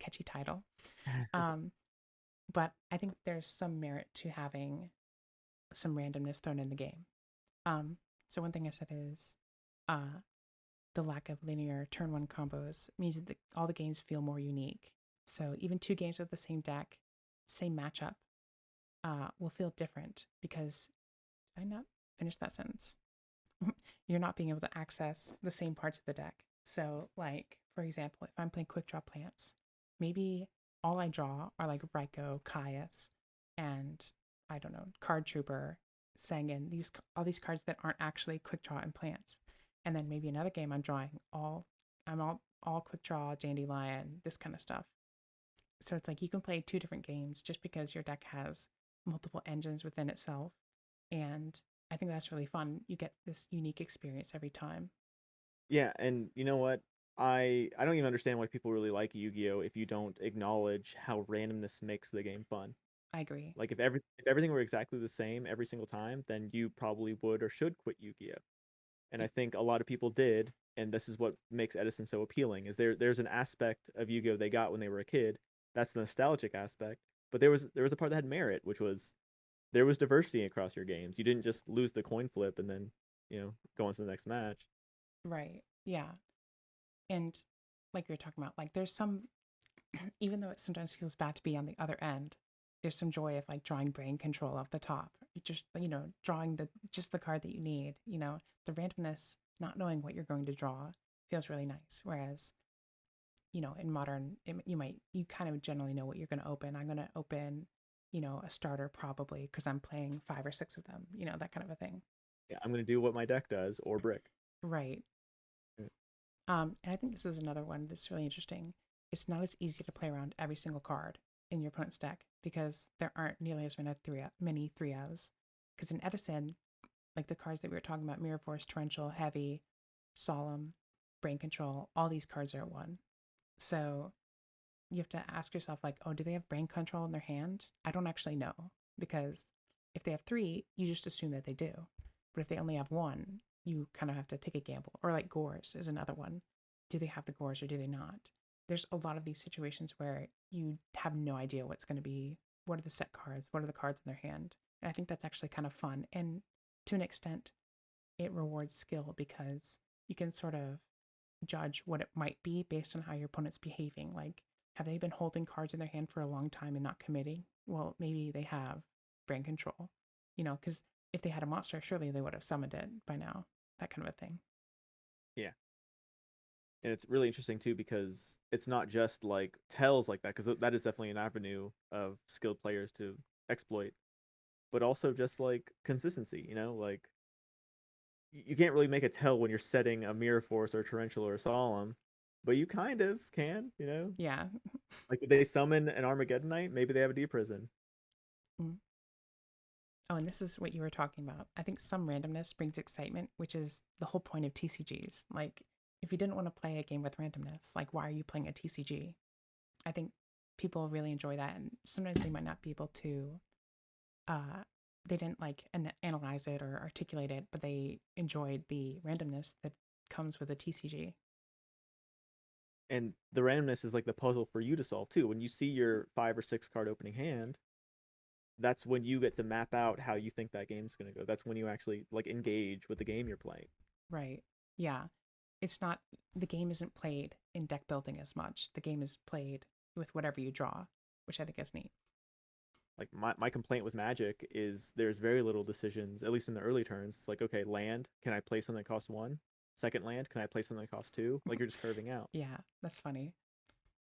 catchy title. Um, but I think there's some merit to having some randomness thrown in the game. Um, so one thing I said is the lack of linear turn one combos means that all the games feel more unique. So even two games with the same deck, same matchup, will feel different because did I not finish that sentence? You're not being able to access the same parts of the deck. So, like, for example, if I'm playing quick draw plants, maybe all I draw are like Ryko, Caius, and I don't know, Card Trooper, Sangan, all these cards that aren't actually quick draw and plants. And then maybe another game I'm all quick draw, Dandelion, this kind of stuff. So it's like you can play two different games just because your deck has multiple engines within itself. And I think that's really fun. You get this unique experience every time. Yeah, and you know what? I don't even understand why people really like Yu-Gi-Oh if you don't acknowledge how randomness makes the game fun. I agree. Like if everything were exactly the same every single time, then you probably would or should quit Yu-Gi-Oh. And I think a lot of people did, and this is what makes Edison so appealing. Is there's an aspect of Yu-Gi-Oh they got when they were a kid. That's the nostalgic aspect. But there was a part that had merit, which was there was diversity across your games. You didn't just lose the coin flip and then, go on to the next match. Right. Yeah. And like we were talking about, like there's some, even though it sometimes feels bad to be on the other end, there's some joy of like drawing brain control off the top. Just, drawing just the card that you need, the randomness, not knowing what you're going to draw feels really nice. Whereas, in modern, you kind of generally know what you're going to open. I'm going to open, a starter probably because I'm playing five or six of them, that kind of a thing. Yeah, I'm gonna do what my deck does or brick. Right. Mm. And I think this is another one that's really interesting. It's not as easy to play around every single card in your opponent's deck because there aren't nearly as many 3-Os. Because in Edison, like the cards that we were talking about, Mirror Force, Torrential, Heavy, Solemn, Brain Control, all these cards are at one. So you have to ask yourself, like, oh, do they have Brain Control in their hand? I don't actually know because if they have three, you just assume that they do. But if they only have one, you kind of have to take a gamble. Or like Gores is another one. Do they have the Gores or do they not? There's a lot of these situations where you have no idea what's going to be, what are the set cards, what are the cards in their hand. And I think that's actually kind of fun. And to an extent, it rewards skill because you can sort of judge what it might be based on how your opponent's behaving. Like, have they been holding cards in their hand for a long time and not committing? Well, maybe they have brain control, because if they had a monster, surely they would have summoned it by now, that kind of a thing. Yeah, and it's really interesting too because it's not just like tells like that because that is definitely an avenue of skilled players to exploit, but also just like consistency. Like you can't really make a tell when you're setting a Mirror Force or a Torrential or a Solemn, but you kind of can. Yeah. Like did they summon an Armageddonite? Maybe they have a deep prison. Mm. Oh, and this is what you were talking about. I think some randomness brings excitement, which is the whole point of TCGs. Like, if you didn't want to play a game with randomness, like, why are you playing a TCG? I think people really enjoy that. And sometimes they might not be able to, uh, they didn't like analyze it or articulate it, but they enjoyed the randomness that comes with a TCG. And the randomness is like the puzzle for you to solve too. When you see your 5 or 6 card opening hand, that's when you get to map out how you think that game's going to go. That's when you actually like engage with the game you're playing. Right. Yeah. It's not, the game isn't played in deck building as much. The game is played with whatever you draw, which I think is neat. Like my complaint with Magic is there's very little decisions, at least in the early turns. It's like, okay, land, can I play something that costs one? Second land, can I play something that costs two? Like you're just curving out. Yeah, that's funny.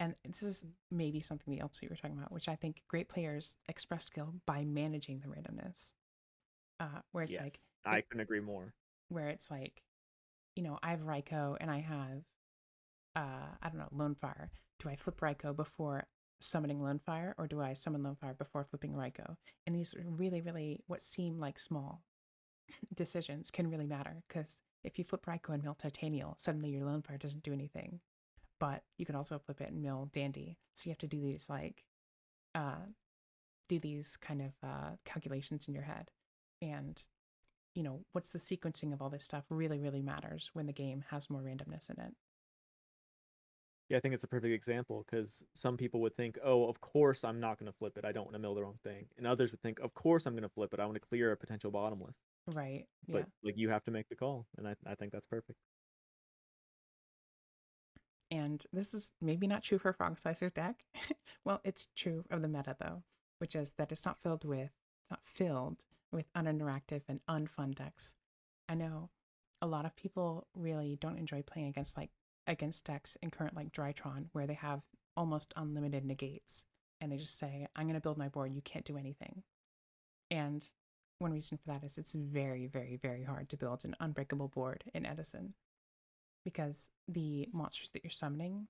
And this is maybe something else that you were talking about, which I think great players express skill by managing the randomness. Where it's like, Yes, I couldn't agree more. where it's like, I have Ryko and I have, I don't know, Lone Fire. Do I flip Ryko before summoning Lone Fire, or do I summon Lone Fire before flipping Ryko? And these really, really, what seem like small decisions can really matter because if you flip Ryko and mill Titanial, suddenly your Lone Fire doesn't do anything. But you can also flip it and mill Dandy. So you have to do these uh, kind of calculations in your head. And, what's the sequencing of all this stuff really, really matters when the game has more randomness in it. Yeah, I think it's a perfect example because some people would think, oh, of course I'm not going to flip it. I don't want to mill the wrong thing. And others would think, of course I'm going to flip it. I want to clear a potential bottomless. Right. Yeah. But like you have to make the call. And I think that's perfect. And this is maybe not true for Frog Slicer's deck. Well, it's true of the meta though, which is that it's not filled with uninteractive and unfun decks. I know a lot of people really don't enjoy playing against decks in current like Drytron where they have almost unlimited negates and they just say, I'm gonna build my board, you can't do anything. And one reason for that is it's very, very, very hard to build an unbreakable board in Edison because the monsters that you're summoning,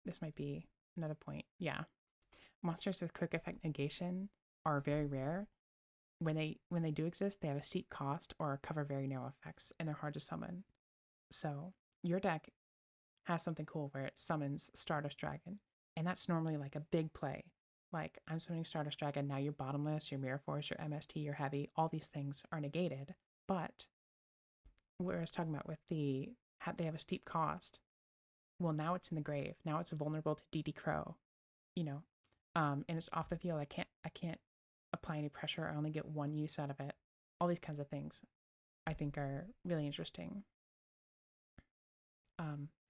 this might be another point. Yeah. Monsters with quick effect negation are very rare. When they do exist, they have a steep cost or cover very narrow effects, and they're hard to summon. So your deck has something cool where it summons Stardust Dragon, and that's normally like a big play. Like I'm summoning Stardust Dragon, now you're bottomless, your Mirror Force, your MST, your heavy, all these things are negated. But what I was talking about with they have a steep cost. Well, now it's in the grave. Now it's vulnerable to DD Crow, you know, and it's off the field. I can't apply any pressure. I only get one use out of it. All these kinds of things I think are really interesting.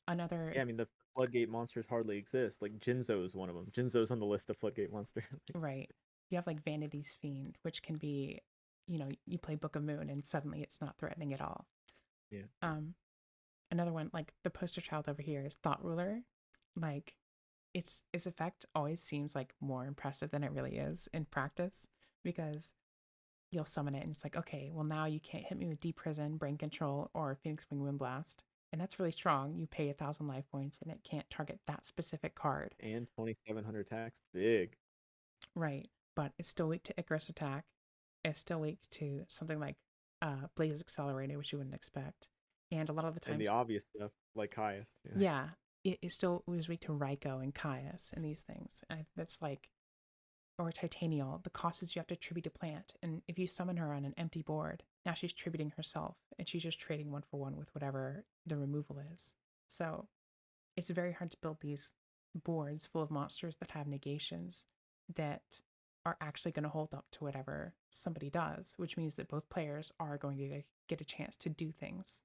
Another Yeah, I mean the floodgate monsters hardly exist. Like Jinzo is one of them. Jinzo's on the list of floodgate monsters. right, you have like Vanity's Fiend, which can be, you play Book of Moon and suddenly it's not threatening at all. Yeah. Um, Another one like the poster child over here is Thought Ruler. Like its effect always seems like more impressive than it really is in practice because you'll summon it and it's like, okay, well now you can't hit me with Deep Prison, Brain Control, or Phoenix Wing Wind Blast. And that's really strong. You pay 1,000 life points and it can't target that specific card. And 2,700 attacks. Big. Right. But it's still weak to Icarus attack. It's still weak to something like Blaze Accelerator, which you wouldn't expect. And a lot of the And the times, obvious stuff like Caius. Yeah. yeah, it still was weak to Raikou and Caius and these things. And that's like, or Titanial, the cost is you have to tribute a plant. And if you summon her on an empty board, now she's tributing herself and she's just trading one for one with whatever the removal is. So it's very hard to build these boards full of monsters that have negations that are actually going to hold up to whatever somebody does, which means that both players are going to get a chance to do things.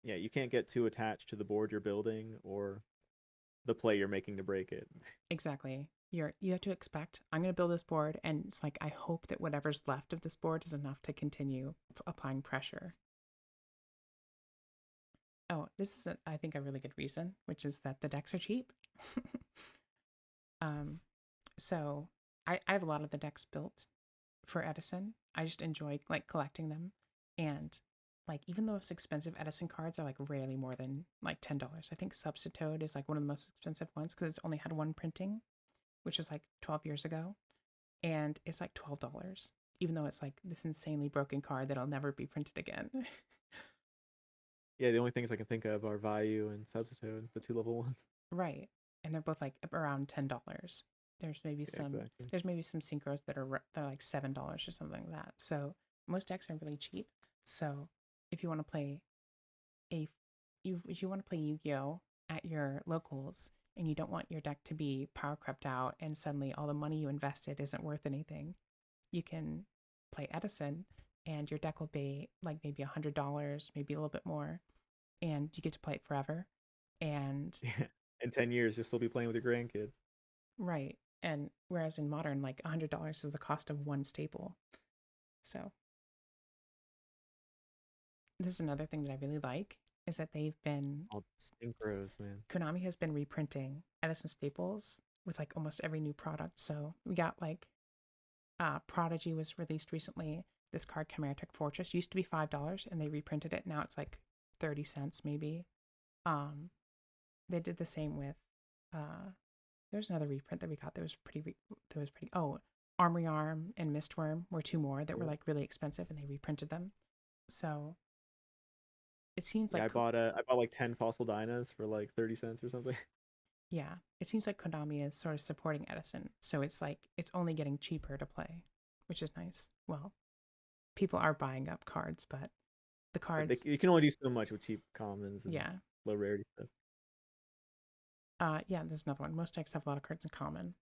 Yeah, you can't get too attached to the board you're building or the play you're making to break it. Exactly. You have to expect I'm going to build this board and it's like I hope that whatever's left of this board is enough to continue applying pressure. Oh, this is I think a really good reason, which is that the decks are cheap. um so I have a lot of the decks built for Edison. I just enjoy like collecting them, and like even though it's expensive, Edison cards are like rarely more than like $10. I think Substitute is like one of the most expensive ones because it's only had one printing, which was like 12 years ago, and it's like $12, even though it's like this insanely broken card that'll never be printed again. Yeah, the only things I can think of are Value and Substitute, the 2 level ones. Right, and they're both like around $10. There's maybe Yeah, some exactly. there's maybe some synchros that are like $7 or something like that. So most decks are really cheap. So if you want to play a if you want to play Yu-Gi-Oh at your locals and you don't want your deck to be power crept out and suddenly all the money you invested isn't worth anything, you can play Edison and your deck will be like maybe $100, maybe a little bit more, and you get to play it forever. And Yeah. In 10 years, you'll still be playing with your grandkids. right. And whereas in modern, like $100 is the cost of one staple. So this is another thing that I really like is that All synchros, man. Konami has been reprinting Edison staples with like almost every new product. So we got like Prodigy was released recently. This card Chimera Tech Fortress used to be $5 and they reprinted it. Now it's like 30 cents maybe. They did the same with there's another reprint that we got that was pretty Armory Arm and Mistworm were two more that were Cool. like really expensive and they reprinted them. So it seems Yeah, like I bought like 10 fossil dinas for like 30 cents or something. yeah, it seems like Konami is sort of supporting Edison. So it's like it's only getting cheaper to play, which is nice. Well, people are buying up cards, but the cards, You can only do so much with cheap commons and yeah. low rarity stuff. Yeah, there's another one. Most decks have a lot of cards in common.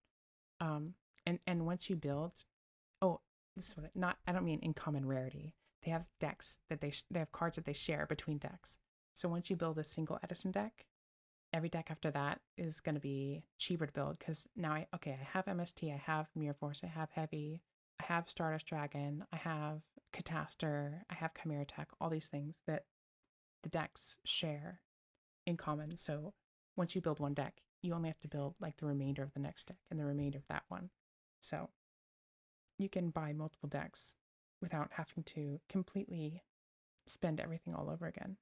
And once you build, oh, this is what not. I don't mean in common rarity. They have decks that they have cards that they share between decks. So once you build a single Edison deck, every deck after that is going to be cheaper to build because now I have MST, I have Mirror Force, I have Heavy, I have Stardust Dragon, I have Cataster, I have Chimera Tech, all these things that the decks share in common. So once you build one deck, you only have to build like the remainder of the next deck and the remainder of that one. So you can buy multiple decks without having to completely spend everything all over again.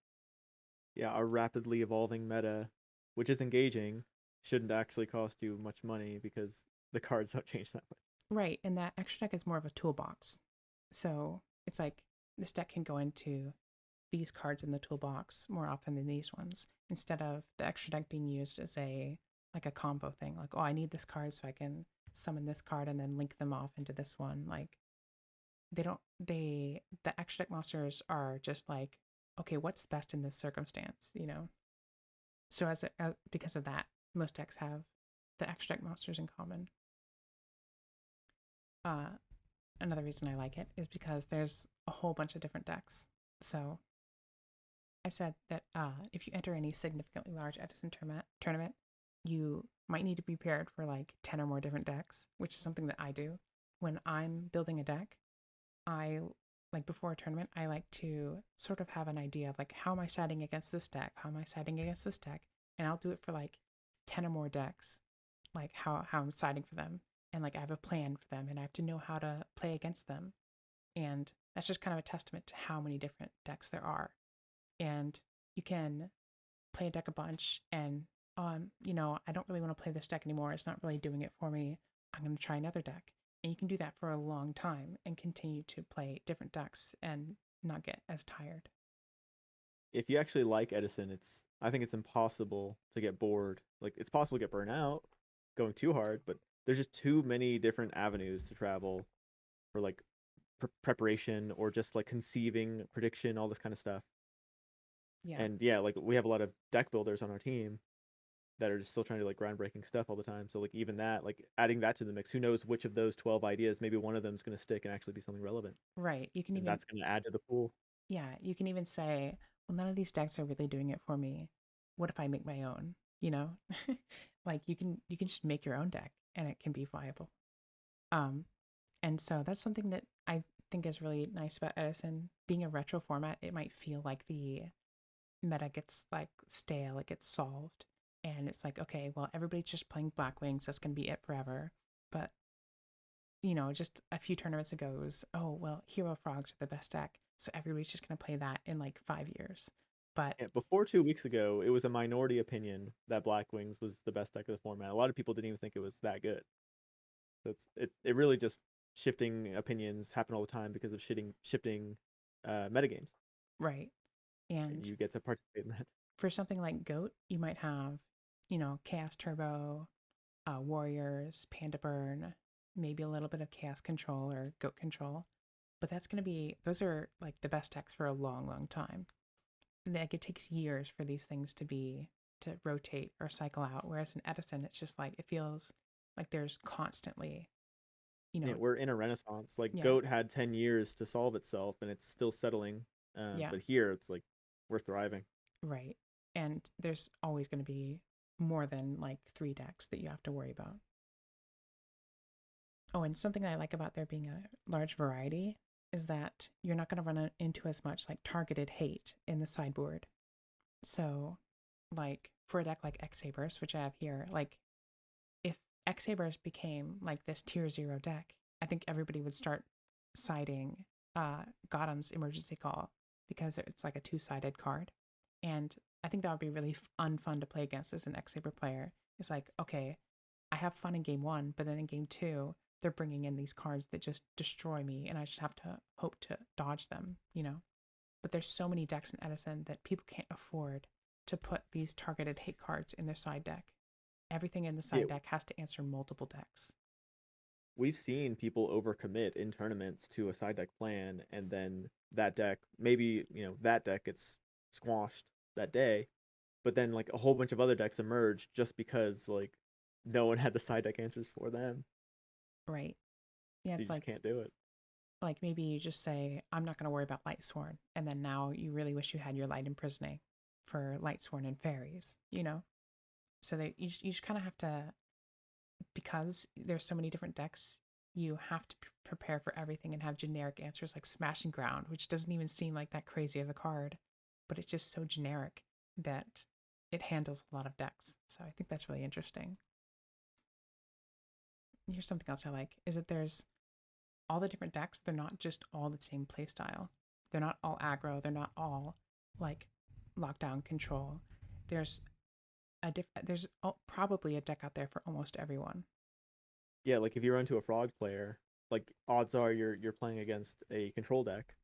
Yeah, our rapidly evolving meta, which is engaging, shouldn't actually cost you much money because the cards don't change that much. Right, and that extra deck is more of a toolbox. So it's like this deck can go into these cards in the toolbox more often than these ones, instead of the extra deck being used as a like a combo thing. Like, oh, I need this card so I can summon this card and then link them off into this one. Like they don't they the extra deck monsters are just like, okay, what's best in this circumstance, you know? So because of that, most decks have the extra deck monsters in common. Uh, Another reason I like it is because there's a whole bunch of different decks. So I said that if you enter any significantly large Edison tournament, you might need to be prepared for like 10 or more different decks, which is something that I do. When I'm building a deck, I like before a tournament, I like to sort of have an idea of like, how am I siding against this deck? How am I siding against this deck? And I'll do it for like 10 or more decks, like how I'm siding for them. And like I have a plan for them and I have to know how to play against them. And that's just kind of a testament to how many different decks there are. And you can play a deck a bunch and I don't really want to play this deck anymore. It's not really doing it for me. I'm going to try another deck. And you can do that for a long time and continue to play different decks and not get as tired. If you actually like Edison, I think it's impossible to get bored. Like it's possible to get burnt out going too hard, but there's just too many different avenues to travel for like preparation or just like conceiving, prediction, all this kind of stuff. Yeah. And yeah, like we have a lot of deck builders on our team that are just still trying to like groundbreaking stuff all the time. So like even that, like adding that to the mix, who knows which of those 12 ideas, maybe one of them is going to stick and actually be something relevant. Right. And that's going to add to the pool. You can even say, well, none of these decks are really doing it for me. What if I make my own? You know? Like you can just make your own deck and it can be viable. Um, and so that's something that I think is really nice about Edison. Being a retro format, it might feel like the meta gets like stale, it gets solved. And it's like, okay, well, everybody's just playing Black Wings. That's going to be it forever. But, just a few tournaments ago, it was, oh, well, Hero Frogs are the best deck. So everybody's just going to play that in like 5 years. But, Yeah, before 2 weeks ago, it was a minority opinion that Black Wings was the best deck of the format. A lot of people didn't even think it was that good. So it really just shifting opinions happen all the time because of shifting metagames, right. and And you get to participate in that. for something like Goat, you might have, Chaos Turbo, Warriors, Panda Burn, maybe a little bit of Chaos Control or Goat Control. But those are like the best decks for a long, long time. Like it takes years for these things to rotate or cycle out. Whereas in Edison, it's just like it feels like there's constantly, you Yeah, know, we're in a renaissance. Like yeah, Goat had 10 years to solve itself, and it's still settling. yeah, But here, it's like we're thriving. right. And there's always going to be more than like three decks that you have to worry about. Oh, and something that I like about there being a large variety is that you're not going to run into as much like targeted hate in the sideboard. So, like for a deck like X Sabers, which I have here, like if X Sabers became like this tier 0 deck, I think everybody would start siding Gotham's Emergency Call because it's like a two-sided card. And I think that would be really unfun to play against as an X Saber player. It's like, okay, I have fun in game 1, but then in game 2, they're bringing in these cards that just destroy me, and I just have to hope to dodge them, you know? But there's so many decks in Edison that people can't afford to put these targeted hate cards in their side deck. Everything in the Yeah, side deck has to answer multiple decks. we've seen people overcommit in tournaments to a side deck plan, and then that deck, maybe that deck gets squashed that day, but then like a whole bunch of other decks emerge just because like no one had the side deck answers for them. Right. Yeah, So you it's just can't do it. like maybe you just say, I'm not gonna worry about Light Sworn, and then now you really wish you had your Light Imprisoning for Light Sworn and Fairies, you know? So you just kind of have to, because there's so many different decks, you have to prepare for everything and have generic answers like Smashing Ground, which doesn't even seem like that crazy of a card, but it's just so generic that it handles a lot of decks. So I think that's really interesting. Here's something else I like is that there's all the different decks, they're not just all the same play style. They're not all aggro. They're not all like lockdown control. There's there's probably a deck out there for almost everyone. Yeah, like if you run into a frog player, like odds are you're playing against a control deck.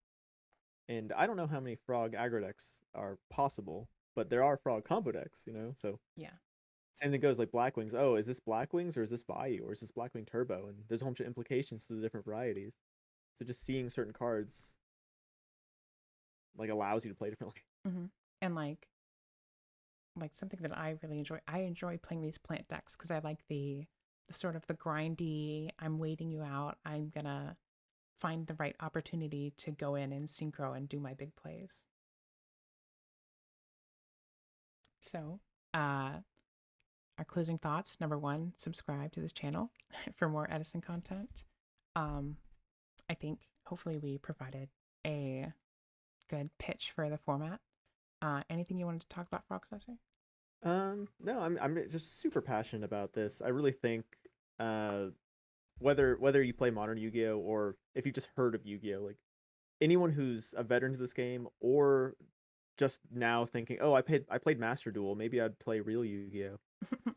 And I don't know how many frog aggro decks are possible, but there are frog combo decks, So Yeah. same thing goes like Blackwings. Oh, is this Blackwings or is this Vayu or is this Blackwing Turbo? And there's a whole bunch of implications to the different varieties. So just seeing certain cards like allows you to play differently. Mm-hmm. And like something that I really enjoy. I enjoy playing these plant decks because I like the sort of the grindy. I'm waiting you out. I'm gonna find the right opportunity to go in and synchro and do my big plays. So, our closing thoughts. Number one, subscribe to this channel for more Edison content. Um, I think hopefully we provided a good pitch for the format. Anything you wanted to talk about, Frog Slicer? No, I'm just super passionate about this. I really think uh whether you play modern Yu-Gi-Oh or if you just heard of Yu-Gi-Oh, like anyone who's a veteran to this game or just now thinking, "Oh, I played Master Duel, maybe I'd play real Yu-Gi-Oh."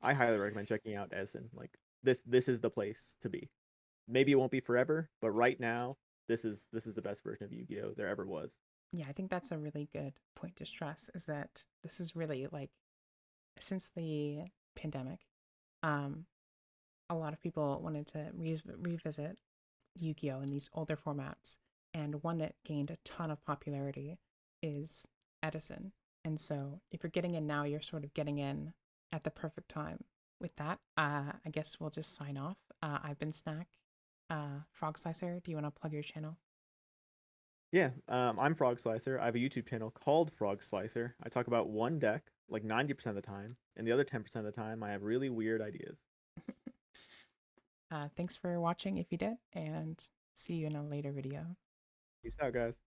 I highly recommend checking out Edison. Like this is the place to be. Maybe it won't be forever, but right now this is the best version of Yu-Gi-Oh there ever was. Yeah, I think that's a really good point to stress is that this is really like since the pandemic, um, a lot of people wanted to revisit Yu-Gi-Oh in these older formats, and one that gained a ton of popularity is Edison. And so, if you're getting in now, you're sort of getting in at the perfect time. With that, I guess we'll just sign off. I've been Snack. Frog Slicer, do you want to plug your channel? Yeah, I'm Frog Slicer. I have a YouTube channel called Frog Slicer. I talk about one deck like 90% of the time, and the other 10% of the time I have really weird ideas. Thanks for watching if you did, and see you in a later video. Peace out, guys.